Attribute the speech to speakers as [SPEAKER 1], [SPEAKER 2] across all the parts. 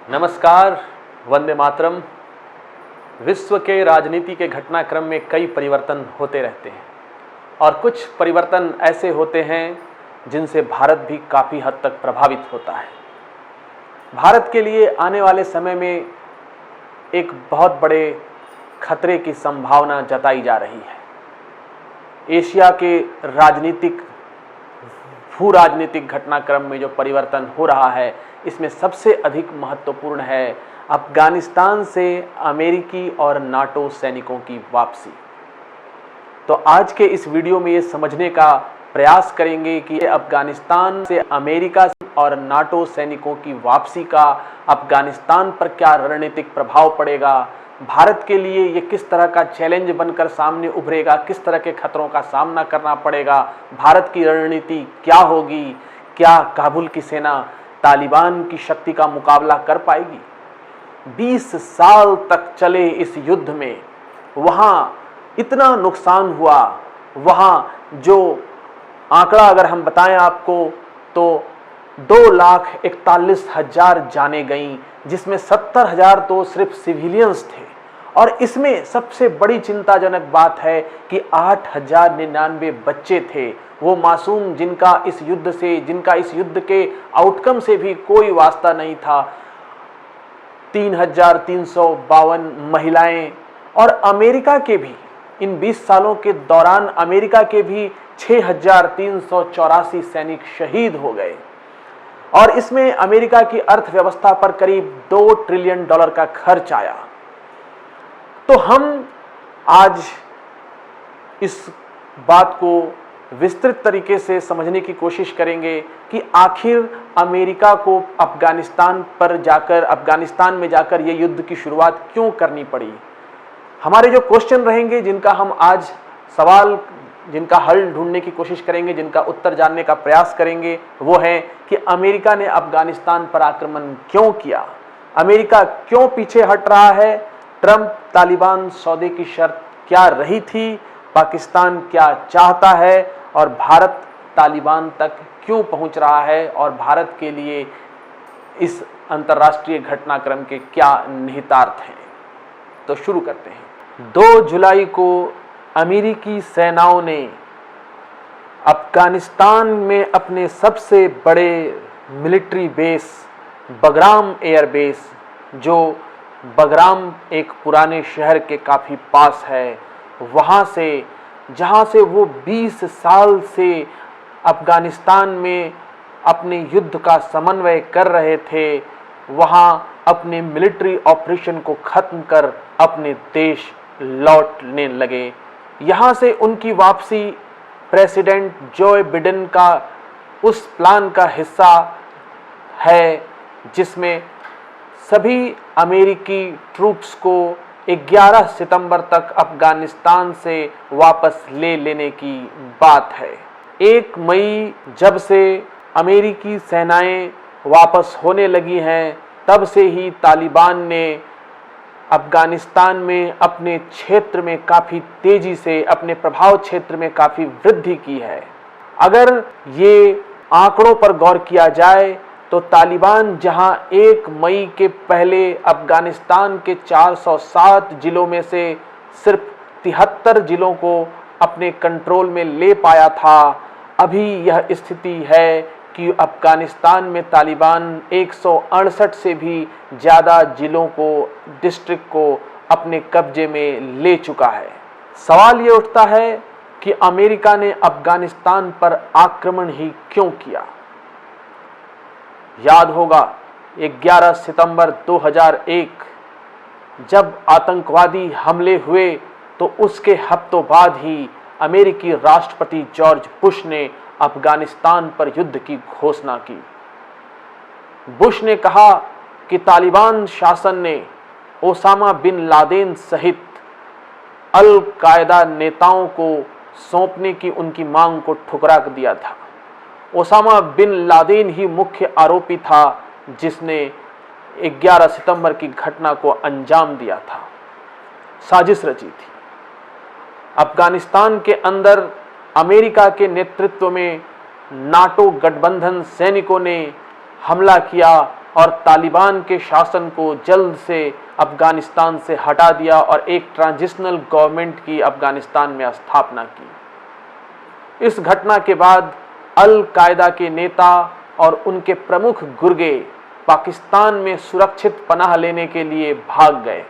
[SPEAKER 1] नमस्कार, वंदे मातरम। विश्व के राजनीति के घटनाक्रम में कई परिवर्तन होते रहते हैं और कुछ परिवर्तन ऐसे होते हैं जिनसे भारत भी काफ़ी हद तक प्रभावित होता है। भारत के लिए आने वाले समय में एक बहुत बड़े खतरे की संभावना जताई जा रही है। एशिया के भू राजनीतिक घटनाक्रम में जो परिवर्तन हो रहा है, इसमें सबसे अधिक महत्वपूर्ण है अफगानिस्तान से अमेरिकी और नाटो सैनिकों की वापसी। तो आज के इस वीडियो में ये समझने का प्रयास करेंगे कि अफगानिस्तान से अमेरिका और नाटो सैनिकों की वापसी का अफगानिस्तान पर क्या रणनीतिक प्रभाव पड़ेगा, भारत के लिए ये किस तरह का चैलेंज बनकर सामने उभरेगा, किस तरह के खतरों का सामना करना पड़ेगा, भारत की रणनीति क्या होगी, क्या काबुल की सेना तालिबान की शक्ति का मुकाबला कर पाएगी। 20 साल तक चले इस युद्ध में वहाँ इतना नुकसान हुआ, वहाँ जो आंकड़ा अगर हम बताएं आपको तो 2,41,000 जाने गईं, जिसमें 70,000 तो सिर्फ सिविलियंस थे। और इसमें सबसे बड़ी चिंताजनक बात है कि 8,099 बच्चे थे, वो मासूम जिनका इस युद्ध के आउटकम से भी कोई वास्ता नहीं था। 3,352 महिलाएं और अमेरिका के भी इन 20 सालों के दौरान अमेरिका के भी 6,384 सैनिक शहीद हो गए। और इसमें अमेरिका की अर्थव्यवस्था पर करीब $2 ट्रिलियन का खर्च आया। तो हम आज इस बात को विस्तृत तरीके से समझने की कोशिश करेंगे कि आखिर अमेरिका को अफगानिस्तान में जाकर ये युद्ध की शुरुआत क्यों करनी पड़ी। हमारे जो क्वेश्चन रहेंगे, जिनका हल ढूंढने की कोशिश करेंगे, जिनका उत्तर जानने का प्रयास करेंगे, वो है कि अमेरिका ने अफगानिस्तान पर आक्रमण क्यों किया, अमेरिका क्यों पीछे हट रहा है, ट्रंप तालिबान सौदे की शर्त क्या रही थी, पाकिस्तान क्या चाहता है और भारत तालिबान तक क्यों पहुंच रहा है और भारत के लिए इस अंतर्राष्ट्रीय घटनाक्रम के क्या निहितार्थ हैं। तो शुरू करते हैं। 2 जुलाई को अमेरिकी सेनाओं ने अफगानिस्तान में अपने सबसे बड़े military base Bagram air base, जो बगराम एक पुराने शहर के काफ़ी पास है, जहाँ से वो 20 साल से अफगानिस्तान में अपने युद्ध का समन्वय कर रहे थे, वहाँ अपने मिलिट्री ऑपरेशन को ख़त्म कर अपने देश लौटने लगे। यहाँ से उनकी वापसी प्रेसिडेंट जो बिडेन का उस प्लान का हिस्सा है जिसमें सभी अमेरिकी ट्रूप्स को 11 सितंबर तक अफगानिस्तान से वापस ले लेने की बात है। 1 मई जब से अमेरिकी सेनाएं वापस होने लगी हैं, तब से ही तालिबान ने अफगानिस्तान में अपने क्षेत्र में काफ़ी तेज़ी से, अपने प्रभाव क्षेत्र में काफ़ी वृद्धि की है। अगर ये आंकड़ों पर गौर किया जाए तो तालिबान जहां 1 मई के पहले अफगानिस्तान के 407 जिलों में से सिर्फ 73 जिलों को अपने कंट्रोल में ले पाया था, अभी यह स्थिति है कि अफगानिस्तान में तालिबान 168 से भी ज़्यादा जिलों को, डिस्ट्रिक्ट को अपने कब्जे में ले चुका है। सवाल ये उठता है कि अमेरिका ने अफगानिस्तान पर आक्रमण ही क्यों किया। याद होगा 11 सितंबर 2001 जब आतंकवादी हमले हुए तो उसके हफ्तों बाद ही अमेरिकी राष्ट्रपति जॉर्ज बुश ने अफगानिस्तान पर युद्ध की घोषणा की। बुश ने कहा कि तालिबान शासन ने ओसामा बिन लादेन सहित अल कायदा नेताओं को सौंपने की उनकी मांग को ठुकरा दिया था। ओसामा बिन लादेन ही मुख्य आरोपी था जिसने 11 सितंबर की घटना को अंजाम दिया था, साजिश रची थी। अफगानिस्तान के अंदर अमेरिका के नेतृत्व में नाटो गठबंधन सैनिकों ने हमला किया और तालिबान के शासन को जल्द से अफगानिस्तान से हटा दिया और एक ट्रांजिशनल गवर्नमेंट की अफगानिस्तान में स्थापना की। इस घटना के बाद अल कायदा के नेता और उनके प्रमुख गुर्गे पाकिस्तान में सुरक्षित पनाह लेने के लिए भाग गए।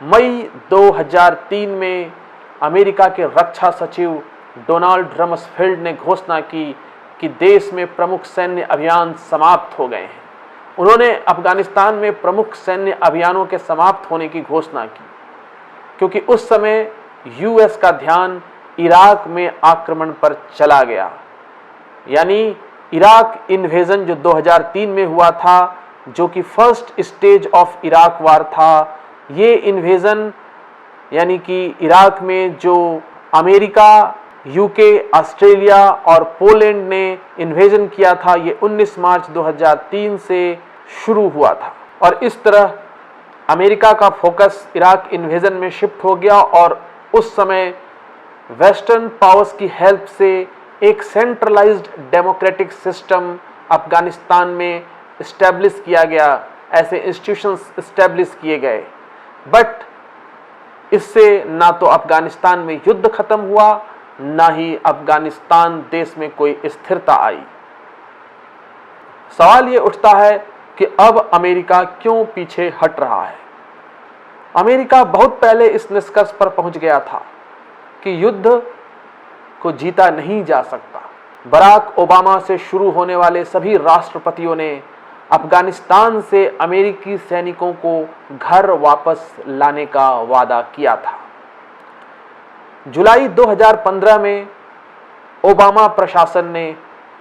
[SPEAKER 1] मई 2003 में अमेरिका के रक्षा सचिव डोनाल्ड रमसफेल्ड ने घोषणा की कि देश में प्रमुख सैन्य अभियान समाप्त हो गए हैं। उन्होंने अफगानिस्तान में प्रमुख सैन्य अभियानों के समाप्त होने की घोषणा की क्योंकि उस समय यूएस का ध्यान इराक में आक्रमण पर चला गया। यानी इराक इन्वेजन जो 2003 में हुआ था, जो कि फर्स्ट स्टेज ऑफ इराक वार था, ये इन्वेजन यानी कि इराक में जो अमेरिका, यूके, ऑस्ट्रेलिया और पोलैंड ने इन्वेजन किया था, ये 19 मार्च 2003 से शुरू हुआ था। और इस तरह अमेरिका का फोकस इराक इन्वेजन में शिफ्ट हो गया और उस समय वेस्टर्न पावर्स की हेल्प से एक सेंट्रलाइज्ड डेमोक्रेटिक सिस्टम अफगानिस्तान में इस्टेब्लिश किया गया, ऐसे इंस्टीट्यूशंस इस्टेब्लिश किए गए। बट इससे ना तो अफगानिस्तान में युद्ध खत्म हुआ, ना ही अफगानिस्तान देश में कोई स्थिरता आई। सवाल ये उठता है कि अब अमेरिका क्यों पीछे हट रहा है। अमेरिका बहुत पहले इस निष्कर्ष पर पहुंच गया था कि युद्ध को जीता नहीं जा सकता। बराक ओबामा से शुरू होने वाले सभी राष्ट्रपतियों ने अफगानिस्तान से अमेरिकी सैनिकों को घर वापस लाने का वादा किया था। जुलाई 2015 में ओबामा प्रशासन ने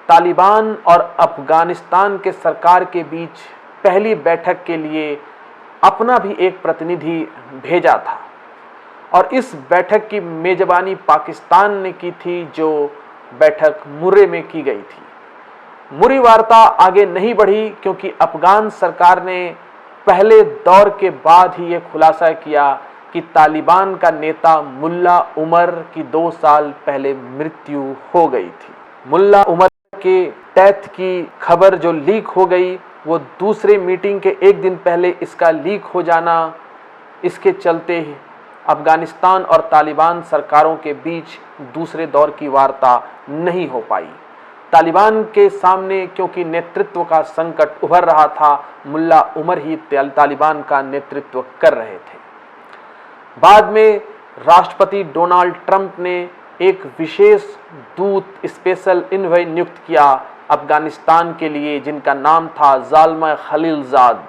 [SPEAKER 1] तालिबान और अफगानिस्तान के सरकार के बीच पहली बैठक के लिए अपना भी एक प्रतिनिधि भेजा था और इस बैठक की मेजबानी पाकिस्तान ने की थी, जो बैठक मुर्रे में की गई थी। मुर्री वार्ता आगे नहीं बढ़ी क्योंकि अफगान सरकार ने पहले दौर के बाद ही ये खुलासा किया कि तालिबान का नेता मुल्ला उमर की 2 साल पहले मृत्यु हो गई थी। मुल्ला उमर के डेथ की खबर जो लीक हो गई, वो दूसरे मीटिंग के एक दिन पहले इसका लीक हो जाना, इसके चलते अफगानिस्तान और तालिबान सरकारों के बीच दूसरे दौर की वार्ता नहीं हो पाई। तालिबान के सामने क्योंकि नेतृत्व का संकट उभर रहा था, मुल्ला उमर ही तालिबान का नेतृत्व कर रहे थे। बाद में राष्ट्रपति डोनाल्ड ट्रंप ने एक विशेष दूत, स्पेशल इन्वॉय नियुक्त किया अफगानिस्तान के लिए, जिनका नाम था ज़ाल्मा खलीलजाद।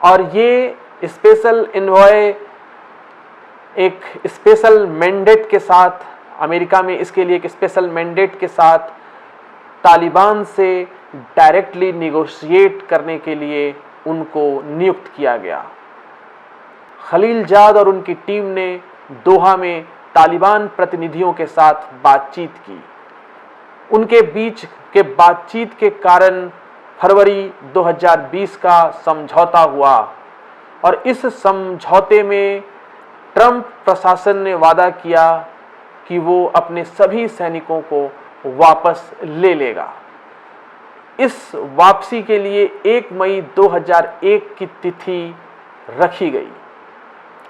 [SPEAKER 1] और ये स्पेशल इन्वॉय एक स्पेशल मैंडेट के साथ, अमेरिका में इसके लिए एक स्पेशल मैंडेट के साथ तालिबान से डायरेक्टली निगोशिएट करने के लिए उनको नियुक्त किया गया। खलीलजाद और उनकी टीम ने दोहा में तालिबान प्रतिनिधियों के साथ बातचीत की। उनके बीच के बातचीत के कारण फरवरी 2020 का समझौता हुआ और इस समझौते में ट्रंप प्रशासन ने वादा किया कि वो अपने सभी सैनिकों को वापस ले लेगा। इस वापसी के लिए 1 मई 2001 की तिथि रखी गई,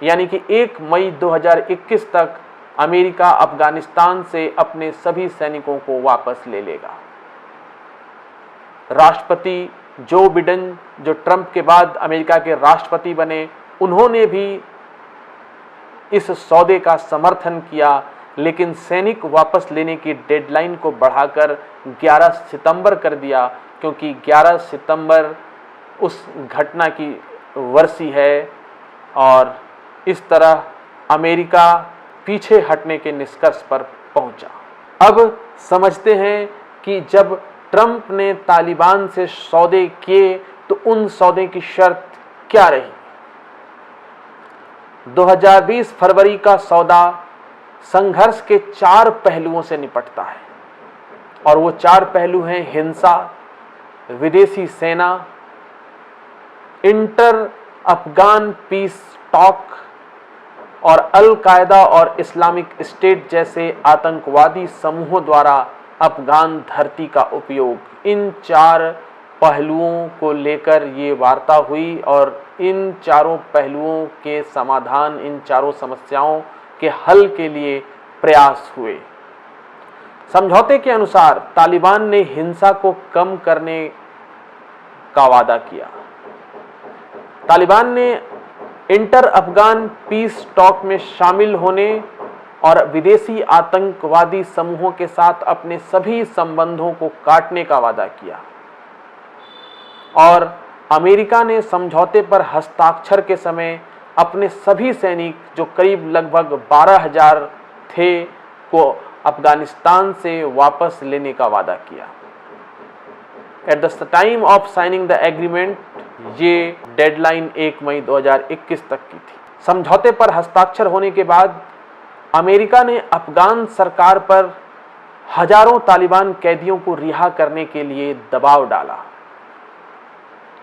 [SPEAKER 1] यानी कि 1 मई 2021 तक अमेरिका अफगानिस्तान से अपने सभी सैनिकों को वापस ले लेगा। राष्ट्रपति जो बिडेन, जो ट्रंप के बाद अमेरिका के राष्ट्रपति बने, उन्होंने भी इस सौदे का समर्थन किया, लेकिन सैनिक वापस लेने की डेडलाइन को बढ़ाकर 11 सितंबर कर दिया, क्योंकि 11 सितंबर उस घटना की वर्षी है और इस तरह अमेरिका पीछे हटने के निष्कर्ष पर पहुंचा। अब समझते हैं कि जब ट्रंप ने तालिबान से सौदे किए तो उन सौदे की शर्त क्या रही। 2020 फरवरी का सौदा संघर्ष के 4 पहलुओं से निपटता है और वो 4 पहलू हैं हिंसा, विदेशी सेना, इंटर अफगान पीस टॉक और अल कायदा और इस्लामिक स्टेट जैसे आतंकवादी समूहों द्वारा अफगान धरती का उपयोग। इन 4 पहलुओं को लेकर ये वार्ता हुई और इन चारों पहलुओं के समाधान, इन चारों समस्याओं के हल के लिए प्रयास हुए। समझौते के अनुसार तालिबान ने हिंसा को कम करने का वादा किया। तालिबान ने इंटर अफगान पीस टॉक में शामिल होने और विदेशी आतंकवादी समूहों के साथ अपने सभी संबंधों को काटने का वादा किया और अमेरिका ने समझौते पर हस्ताक्षर के समय अपने सभी सैनिक, जो करीब लगभग 12,000 थे, को अफगानिस्तान से वापस लेने का वादा किया। At the time of signing the agreement, ये डेडलाइन 1 मई 2021 तक की थी। समझौते पर हस्ताक्षर होने के बाद अमेरिका ने अफगान सरकार पर हजारों तालिबान कैदियों को रिहा करने के लिए दबाव डाला,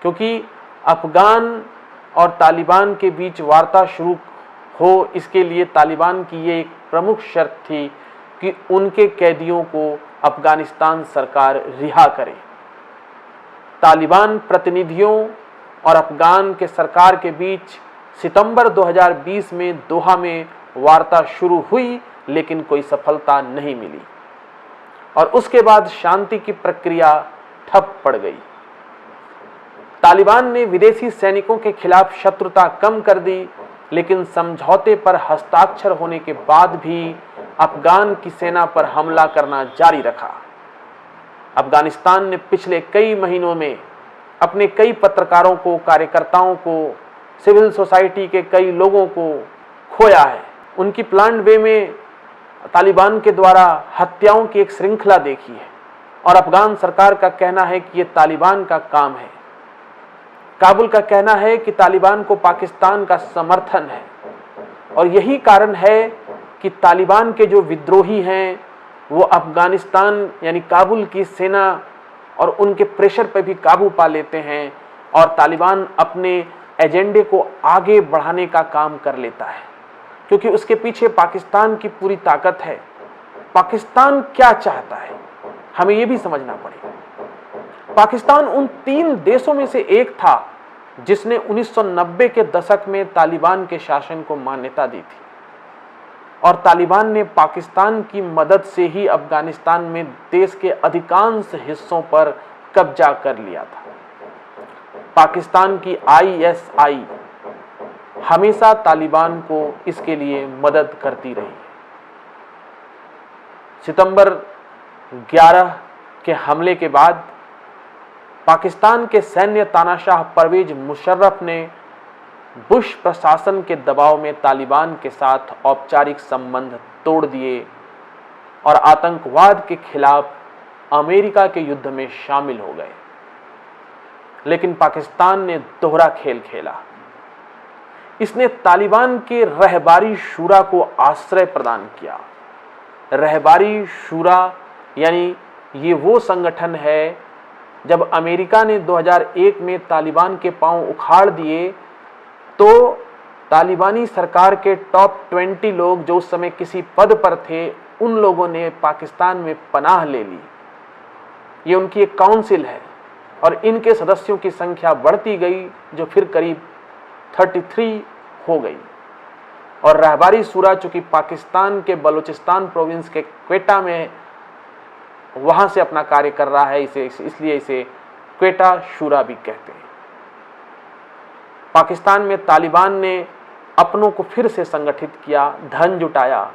[SPEAKER 1] क्योंकि अफगान और तालिबान के बीच वार्ता शुरू हो, इसके लिए तालिबान की ये एक प्रमुख शर्त थी कि उनके कैदियों को अफगानिस्तान सरकार रिहा करे। तालिबान प्रतिनिधियों और अफगान के सरकार के बीच सितंबर 2020 में दोहा में वार्ता शुरू हुई, लेकिन कोई सफलता नहीं मिली और उसके बाद शांति की प्रक्रिया ठप पड़ गई। तालिबान ने विदेशी सैनिकों के खिलाफ शत्रुता कम कर दी, लेकिन समझौते पर हस्ताक्षर होने के बाद भी अफगान की सेना पर हमला करना जारी रखा। अफगानिस्तान ने पिछले कई महीनों में अपने कई पत्रकारों को, कार्यकर्ताओं को, सिविल सोसाइटी के कई लोगों को खोया है। उनकी प्लान्ड वे में तालिबान के द्वारा हत्याओं की एक श्रृंखला देखी है और अफगान सरकार का कहना है कि ये तालिबान का काम है। काबुल का कहना है कि तालिबान को पाकिस्तान का समर्थन है और यही कारण है कि तालिबान के जो विद्रोही हैं वो अफगानिस्तान यानी काबुल की सेना और उनके प्रेशर पर भी काबू पा लेते हैं और तालिबान अपने एजेंडे को आगे बढ़ाने का काम कर लेता है, क्योंकि उसके पीछे पाकिस्तान की पूरी ताकत है। पाकिस्तान क्या चाहता है, हमें यह भी समझना पड़ेगा। पाकिस्तान उन 3 देशों में से एक था जिसने 1990 के दशक में तालिबान के शासन को मान्यता दी थी और तालिबान ने पाकिस्तान की मदद से ही अफगानिस्तान में देश के अधिकांश हिस्सों पर कब्जा कर लिया था। पाकिस्तान की ISI हमेशा तालिबान को इसके लिए मदद करती रही। सितंबर 11 के हमले के बाद पाकिस्तान के सैन्य तानाशाह परवेज मुशर्रफ ने बुश प्रशासन के दबाव में तालिबान के साथ औपचारिक संबंध तोड़ दिए और आतंकवाद के खिलाफ अमेरिका के युद्ध में शामिल हो गए। लेकिन पाकिस्तान ने दोहरा खेल खेला। इसने तालिबान के रहबारी शूरा को आश्रय प्रदान किया। रहबारी शूरा यानी ये वो संगठन है, जब अमेरिका ने 2001 में तालिबान के पांव उखाड़ दिए तो तालिबानी सरकार के टॉप 20 लोग जो उस समय किसी पद पर थे, उन लोगों ने पाकिस्तान में पनाह ले ली। ये उनकी एक काउंसिल है और इनके सदस्यों की संख्या बढ़ती गई, जो फिर करीब 33 हो गई। और रहबारी शूरा चूंकि पाकिस्तान के बलूचिस्तान प्रोविंस के क्वेटा में वहां से अपना कार्य कर रहा है, इसलिए इसे क्वेटा शूरा भी कहते हैं। पाकिस्तान में तालिबान ने अपनों को फिर से संगठित किया, धन जुटाया,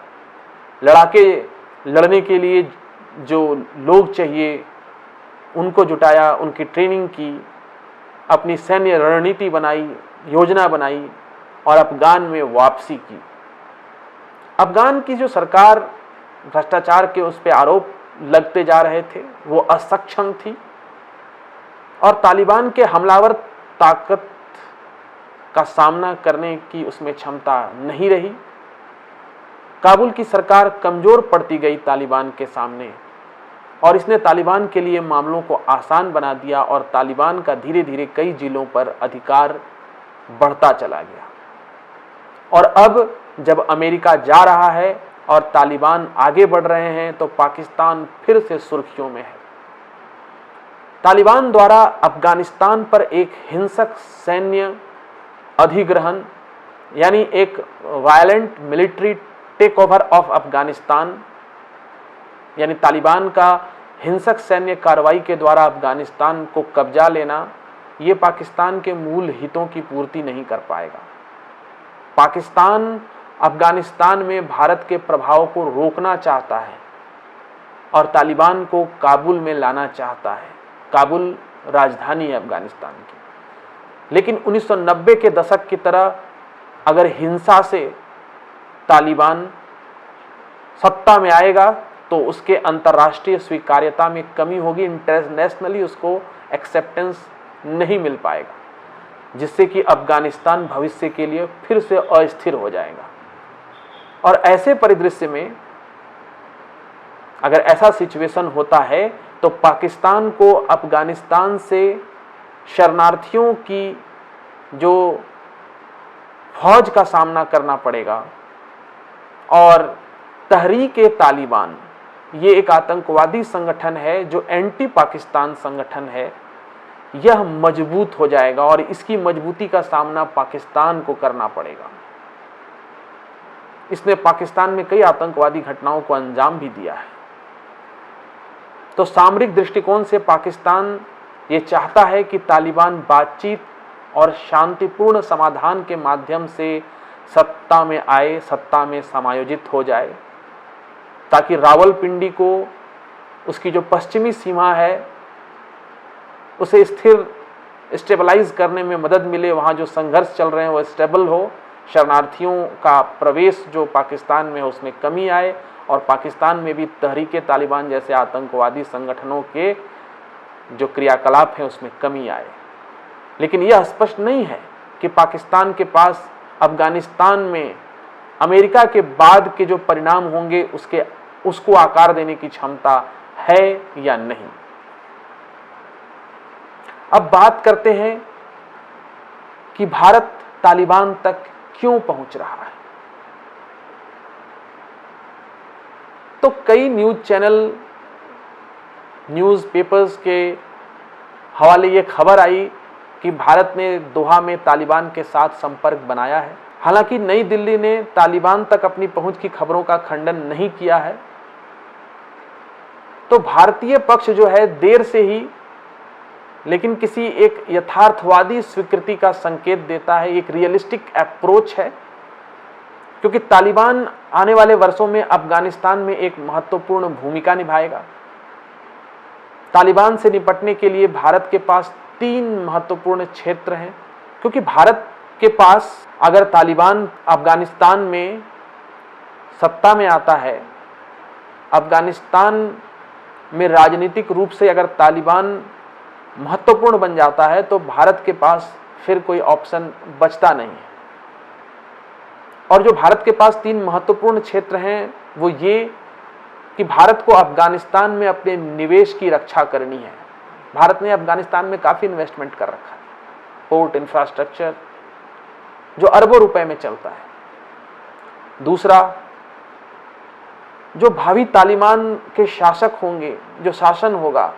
[SPEAKER 1] लड़ाके लड़ने के लिए जो लोग चाहिए उनको जुटाया, उनकी ट्रेनिंग की, अपनी सैन्य रणनीति बनाई, योजना बनाई और अफगान में वापसी की। अफगान की जो सरकार भ्रष्टाचार के उस पर आरोप लगते जा रहे थे, वो असक्षम थी और तालिबान के हमलावर ताकत का सामना करने की उसमें क्षमता नहीं रही। काबुल की सरकार कमजोर पड़ती गई तालिबान के सामने और इसने तालिबान के लिए मामलों को आसान बना दिया और तालिबान का धीरे धीरे कई जिलों पर अधिकार बढ़ता चला गया। और अब जब अमेरिका जा रहा है और तालिबान आगे बढ़ रहे हैं तो पाकिस्तान फिर से सुर्खियों में है। तालिबान द्वारा अफगानिस्तान पर एक हिंसक सैन्य अधिग्रहण यानी एक violent military take over of Afghanistan, यानी तालिबान का हिंसक सैन्य कार्रवाई के द्वारा अफगानिस्तान को कब्जा लेना, ये पाकिस्तान के मूल हितों की पूर्ति नहीं कर पाएगा। पाकिस्तान अफगानिस्तान में भारत के प्रभाव को रोकना चाहता है और तालिबान को काबुल में लाना चाहता है। काबुल राजधानी है अफगानिस्तान की। लेकिन 1990 के दशक की तरह अगर हिंसा से तालिबान सत्ता में आएगा तो उसके अंतर्राष्ट्रीय स्वीकार्यता में कमी होगी, इंटरनेशनली उसको एक्सेप्टेंस नहीं मिल पाएगा, जिससे कि अफगानिस्तान भविष्य के लिए फिर से अस्थिर हो जाएगा। और ऐसे परिदृश्य में अगर ऐसा सिचुएशन होता है तो पाकिस्तान को अफगानिस्तान से शरणार्थियों की जो फौज का सामना करना पड़ेगा। और तहरीक-ए-तालिबान ये एक आतंकवादी संगठन है जो एंटी पाकिस्तान संगठन है, यह मजबूत हो जाएगा और इसकी मजबूती का सामना पाकिस्तान को करना पड़ेगा। इसने पाकिस्तान में कई आतंकवादी घटनाओं को अंजाम भी दिया है। तो सामरिक दृष्टिकोण से पाकिस्तान ये चाहता है कि तालिबान बातचीत और शांतिपूर्ण समाधान के माध्यम से सत्ता में आए, सत्ता में समायोजित हो जाए, ताकि रावलपिंडी को उसकी जो पश्चिमी सीमा है उसे स्टेबलाइज करने में मदद मिले, वहाँ जो संघर्ष चल रहे हैं वो स्टेबल हो, शरणार्थियों का प्रवेश जो पाकिस्तान में है उसमें कमी आए और पाकिस्तान में भी तहरीक-ए-तालिबान जैसे आतंकवादी संगठनों के जो क्रियाकलाप हैं उसमें कमी आए। लेकिन यह स्पष्ट नहीं है कि पाकिस्तान के पास अफगानिस्तान में अमेरिका के बाद के जो परिणाम होंगे उसको आकार देने की क्षमता है या नहीं। अब बात करते हैं कि भारत तालिबान तक क्यों पहुंच रहा है। तो कई न्यूज चैनल, न्यूज पेपर्स के हवाले ये खबर आई कि भारत ने दोहा में तालिबान के साथ संपर्क बनाया है। हालांकि नई दिल्ली ने तालिबान तक अपनी पहुंच की खबरों का खंडन नहीं किया है। तो भारतीय पक्ष जो है देर से ही लेकिन किसी एक यथार्थवादी स्वीकृति का संकेत देता है, एक रियलिस्टिक अप्रोच है, क्योंकि तालिबान आने वाले वर्षों में अफगानिस्तान में एक महत्वपूर्ण भूमिका निभाएगा। तालिबान से निपटने के लिए भारत के पास 3 महत्वपूर्ण क्षेत्र हैं, क्योंकि भारत के पास अगर तालिबान अफगानिस्तान में सत्ता में आता है, अफगानिस्तान में राजनीतिक रूप से अगर तालिबान महत्वपूर्ण बन जाता है तो भारत के पास फिर कोई ऑप्शन बचता नहीं है। और जो भारत के पास 3 महत्वपूर्ण क्षेत्र हैं वो ये कि भारत को अफगानिस्तान में अपने निवेश की रक्षा करनी है। भारत ने अफगानिस्तान में काफ़ी इन्वेस्टमेंट कर रखा है, पोर्ट इंफ्रास्ट्रक्चर जो अरबों रुपए में चलता है। दूसरा, जो भावी तालिबान के शासक होंगे, जो शासन होगा,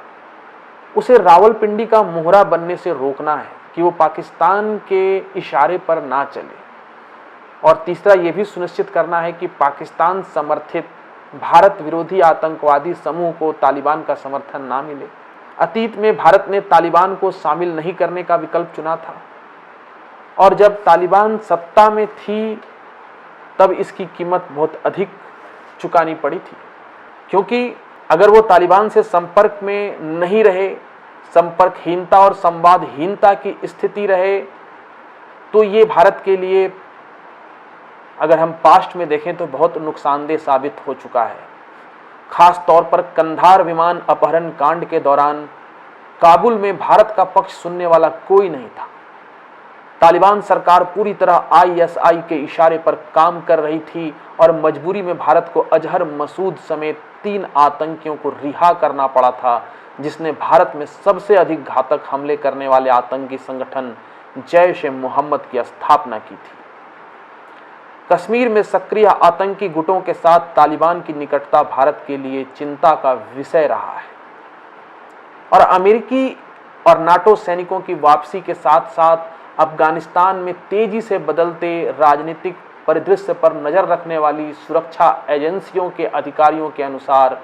[SPEAKER 1] उसे रावलपिंडी का मोहरा बनने से रोकना है कि वो पाकिस्तान के इशारे पर ना चले। और तीसरा, ये भी सुनिश्चित करना है कि पाकिस्तान समर्थित भारत विरोधी आतंकवादी समूह को तालिबान का समर्थन ना मिले। अतीत में भारत ने तालिबान को शामिल नहीं करने का विकल्प चुना था और जब तालिबान सत्ता में थी तब इसकी कीमत बहुत अधिक चुकानी पड़ी थी, क्योंकि अगर वो तालिबान से संपर्क में नहीं रहे, संपर्कहीनता और संवादहीनता की स्थिति रहे, तो ये भारत के लिए अगर हम पास्ट में देखें तो बहुत नुकसानदेह साबित हो चुका है। खास तौर पर कंधार विमान अपहरण कांड के दौरान काबुल में भारत का पक्ष सुनने वाला कोई नहीं था। तालिबान सरकार पूरी तरह ISI के इशारे पर काम कर रही थी और मजबूरी में भारत को अजहर मसूद समेत 3 आतंकियों को रिहा करना पड़ा था, जिसने भारत में सबसे अधिक घातक हमले करने वाले आतंकी संगठन जैश-ए-मोहम्मद की स्थापना की थी। कश्मीर में सक्रिय आतंकी गुटों के साथ तालिबान की निकटता भारत के लिए चिंता का विषय रहा है और अमेरिकी और नाटो सैनिकों की वापसी के साथ साथ अफगानिस्तान में तेजी से बदलते राजनीतिक परिदृश्य पर नजर रखने वाली सुरक्षा एजेंसियों के अधिकारियों के अनुसार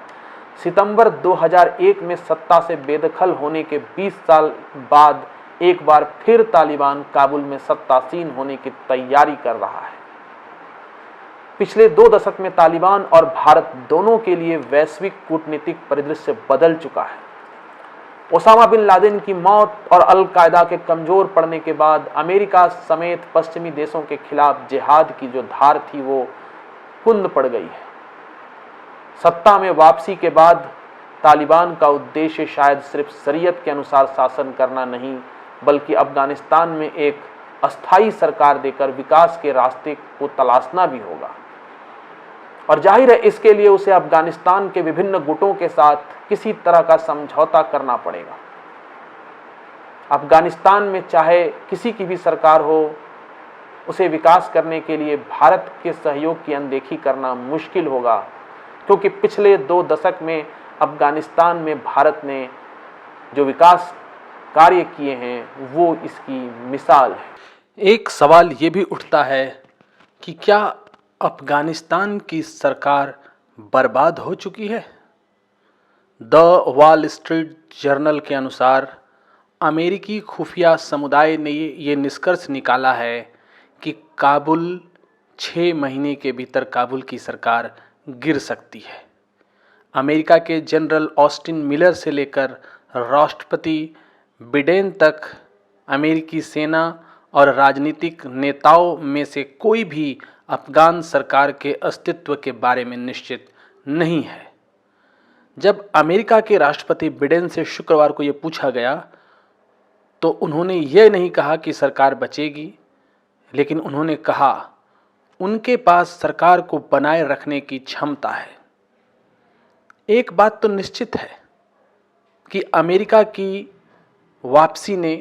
[SPEAKER 1] सितंबर 2001 में सत्ता से बेदखल होने के 20 साल बाद एक बार फिर तालिबान काबुल में सत्तासीन होने की तैयारी कर रहा है। पिछले 2 दशक में तालिबान और भारत दोनों के लिए वैश्विक कूटनीतिक परिदृश्य बदल चुका है। ओसामा बिन लादेन की मौत और अल कायदा के कमजोर पड़ने के बाद अमेरिका समेत पश्चिमी देशों के खिलाफ जिहाद की जो धार थी वो कुंद पड़ गई है। सत्ता में वापसी के बाद तालिबान का उद्देश्य शायद सिर्फ शरीयत के अनुसार शासन करना नहीं, बल्कि अफगानिस्तान में एक अस्थायी सरकार देकर विकास के रास्ते को तलाशना भी होगा। और जाहिर है इसके लिए उसे अफगानिस्तान के विभिन्न गुटों के साथ किसी तरह का समझौता करना पड़ेगा। अफगानिस्तान में चाहे किसी की भी सरकार हो, उसे विकास करने के लिए भारत के सहयोग की अनदेखी करना मुश्किल होगा, क्योंकि पिछले 2 दशक में अफगानिस्तान में भारत ने जो विकास कार्य किए हैं वो इसकी मिसाल है।
[SPEAKER 2] एक सवाल ये भी उठता है कि क्या अफगानिस्तान की सरकार बर्बाद हो चुकी है? द वॉल स्ट्रीट जर्नल के अनुसार अमेरिकी खुफिया समुदाय ने ये निष्कर्ष निकाला है कि काबुल 6 महीने के भीतर काबुल की सरकार गिर सकती है। अमेरिका के जनरल ऑस्टिन मिलर से लेकर राष्ट्रपति बिडेन तक अमेरिकी सेना और राजनीतिक नेताओं में से कोई भी अफगान सरकार के अस्तित्व के बारे में निश्चित नहीं है। जब अमेरिका के राष्ट्रपति बिडेन से शुक्रवार को ये पूछा गया तो उन्होंने ये नहीं कहा कि सरकार बचेगी, लेकिन उन्होंने कहा उनके पास सरकार को बनाए रखने की क्षमता है। एक बात तो निश्चित है कि अमेरिका की वापसी ने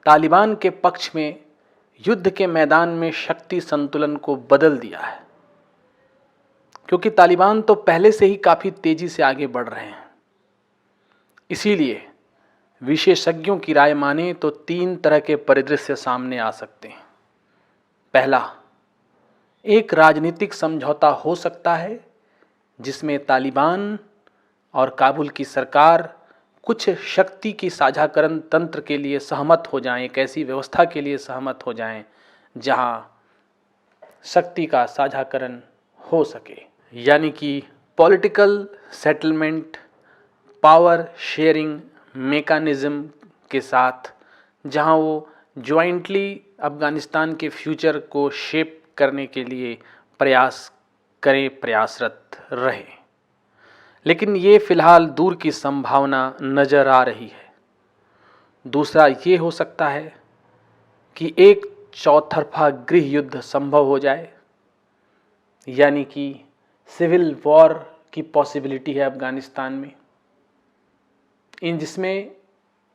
[SPEAKER 2] तालिबान के पक्ष में युद्ध के मैदान में शक्ति संतुलन को बदल दिया है, क्योंकि तालिबान तो पहले से ही काफ़ी तेजी से आगे बढ़ रहे हैं। इसीलिए विशेषज्ञों की राय माने तो 3 तरह के परिदृश्य सामने आ सकते हैं। पहला, एक राजनीतिक समझौता हो सकता है जिसमें तालिबान और काबुल की सरकार कुछ शक्ति की साझाकरण तंत्र के लिए सहमत हो जाएं, एक ऐसी व्यवस्था के लिए सहमत हो जाएं जहां शक्ति का साझाकरण हो सके, यानी कि पॉलिटिकल सेटलमेंट पावर शेयरिंग मेकानिज़्म के साथ, जहां वो ज्वाइंटली अफगानिस्तान के फ्यूचर को शेप करने के लिए प्रयासरत रहे। लेकिन ये फिलहाल दूर की संभावना नज़र आ रही है। दूसरा ये हो सकता है कि एक चौतरफा गृह युद्ध संभव हो जाए, यानी कि सिविल वॉर की पॉसिबिलिटी है अफगानिस्तान में, जिसमें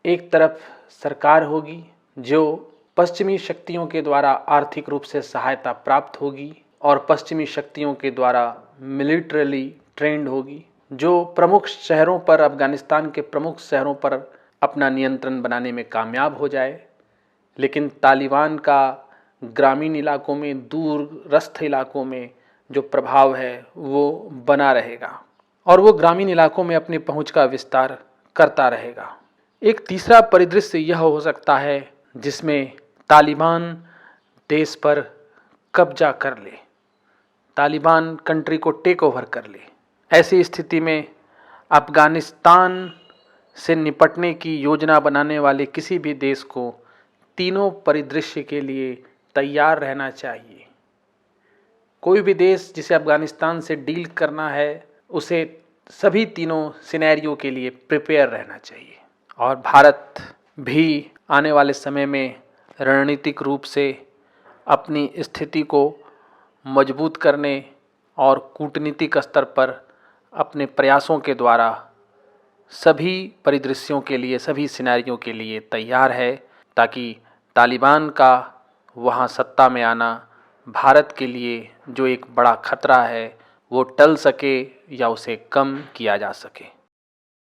[SPEAKER 2] एक तरफ सरकार होगी जो पश्चिमी शक्तियों के द्वारा आर्थिक रूप से सहायता प्राप्त होगी और पश्चिमी शक्तियों के द्वारा मिलिटरली ट्रेंड होगी, जो प्रमुख शहरों पर, अफगानिस्तान के प्रमुख शहरों पर अपना नियंत्रण बनाने में कामयाब हो जाए। लेकिन तालिबान का ग्रामीण इलाकों में, दूरस्थ इलाकों में जो प्रभाव है वो बना रहेगा और वो ग्रामीण इलाकों में अपनी पहुंच का विस्तार करता रहेगा। एक तीसरा परिदृश्य यह हो सकता है जिसमें तालिबान देश पर कब्जा कर ले, तालिबान कंट्री को टेक ओवर कर ले। ऐसी स्थिति में अफगानिस्तान से निपटने की योजना बनाने वाले किसी भी देश को तीनों परिदृश्य के लिए तैयार रहना चाहिए। कोई भी देश जिसे अफगानिस्तान से डील करना है उसे सभी तीनों सिनेरियो के लिए प्रिपेयर रहना चाहिए। और भारत भी आने वाले समय में रणनीतिक रूप से अपनी स्थिति को मजबूत करने और कूटनीतिक स्तर पर अपने प्रयासों के द्वारा सभी परिदृश्यों के लिए, सभी सिनेरियो के लिए तैयार है, ताकि तालिबान का वहाँ सत्ता में आना भारत के लिए जो एक बड़ा खतरा है वो टल सके या उसे कम किया जा सके।